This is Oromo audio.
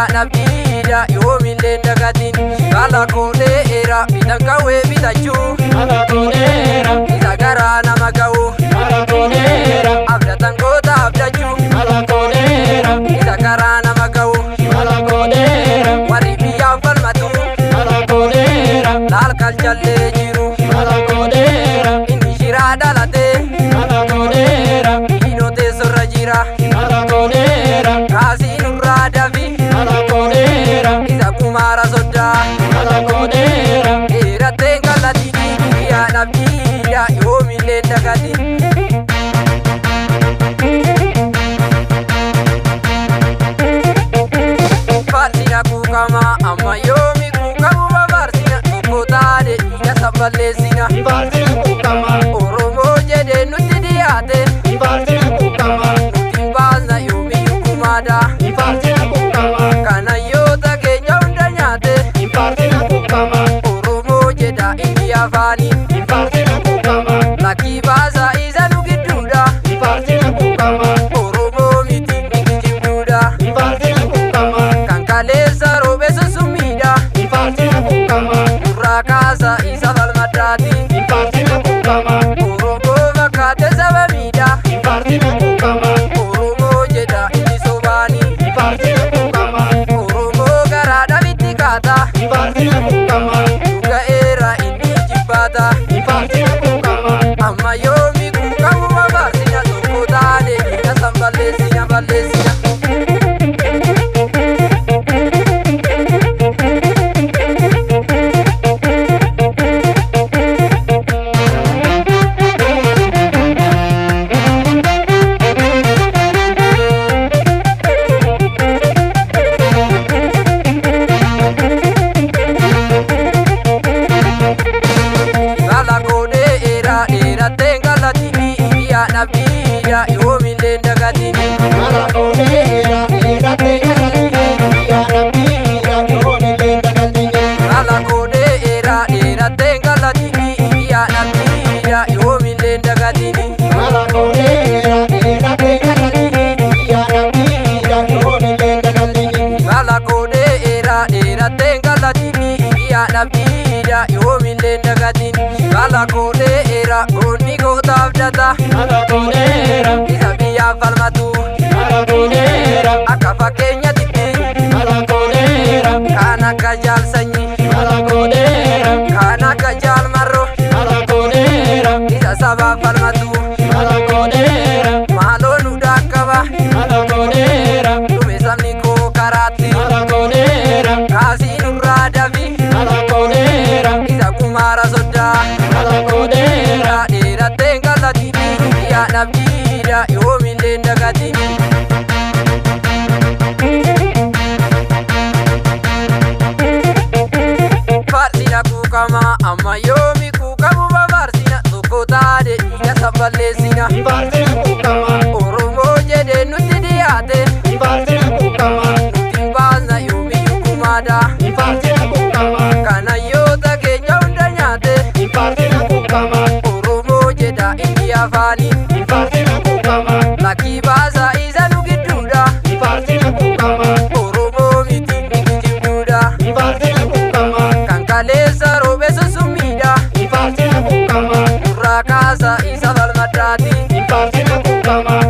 nabdiidha yoomillee dagatiin haala koodheera bitan kawwee bitachuu haala koodheera isa garaa nama ga'u haala koodheera abdatan goota abdachuu haala koodheera isa garaa nama ga'u haala koodheera warri biyyaaf falmatu haala koodheera laal kalchallee jiru haala koodheera inni shiraa dhalatee haala koodheera dhiinotee sorra jira haala koodheera kaasii nurraa dafi haala koodheera isa kumaara soddaa haala koodheera dheerattee gallatini biyyaa nabdiidha yoomillee dagatiin faarsina kuukamaa amma yoomi kuukamu babaarsina tokko taane dhiiga sabballeessina faarsina kuukamaa oromoo jedhee nutti dhiyaate faarsina kuukamaa nuti baasna yoomiyyuu kumaadha faarsina kuukamaa kanayyoota keenya hunda nyaate faarsina kuukamaa oromoo jedha inni afaanii faarsina kuukamaa lakkii baasaa isa nu gidduudha faarsina kuukamaa oromoo miti ni kijibduudha faarsina kuukamaa kan kaleessa roobe susummiidha faarsina kuukamaa durraa kaasa isa falmaddaati faarsina kuukamaa oromoo fakkaate saba miidha faarsina kuukamaa oromoo jedha inni sobaanii faarsina kuukamaa oromoo garaa dhabitti kaata faarsina kuukamaa dhuga'eera inni jibbaata faarsina kuukamaa amma yoomi kuukamu babaarsina tokko taane dhiiga san balleessina balleessina nabdiidha yoomillee dagatiin haala koodheera dheerattee gallatini biyyaa nabdiidha yoomillee dagatiin haala koodheera dheerattee gallatini biyyaa nabdiidha yoomillee dagatiin haala koodheera dheerattee gallatini biyyaa nabdiidha yoomillee dagatiin haala koodheera dheerattee gallatini biyyaa nabdiidha yoomillee dagatiin haala koodheera goonni goota abdata haala koodheera isa biyyaaf falmatu haala koodheera akka fakkeenyatitti haala koodheera kaan akka jaalsanyii haala koodheera kaan akka jaalmarro haala koodheera isa sabaaf falmatu haala koodheera maaloo nu dhaaqqaba haala koodheera dhume sabni koo karaatti haala koodheera kaasii nurraa dafi haala koodheera isa kumaara soddaa haala koodheera dheerattee gallatini biyyaa nabdiidha yoomillee dagatiin faarsina kuukamaa amma yoomi kuukamu babaarsina tokko taane dhiiga sabballeessina faarsina kuukamaa oromoo jedhee nutti dhiyaate faarsina kuukamaa nuti baasna yoomiyyuu kumaadha faarsina kuukamaa kanayyoota keenya hunda nyaate faarsina kuukamaa oromoo jedha inni afaanii faarsina kuukamaa lakkii baasaa isa nu gidduudha faarsina kuukamaa oromoo miti ni kijibduudha faarsina kuukamaa kan kaleessa roobe susummiidha faarsina kuukamaa durraa kaasa isa falmaddaati faarsina kuukamaa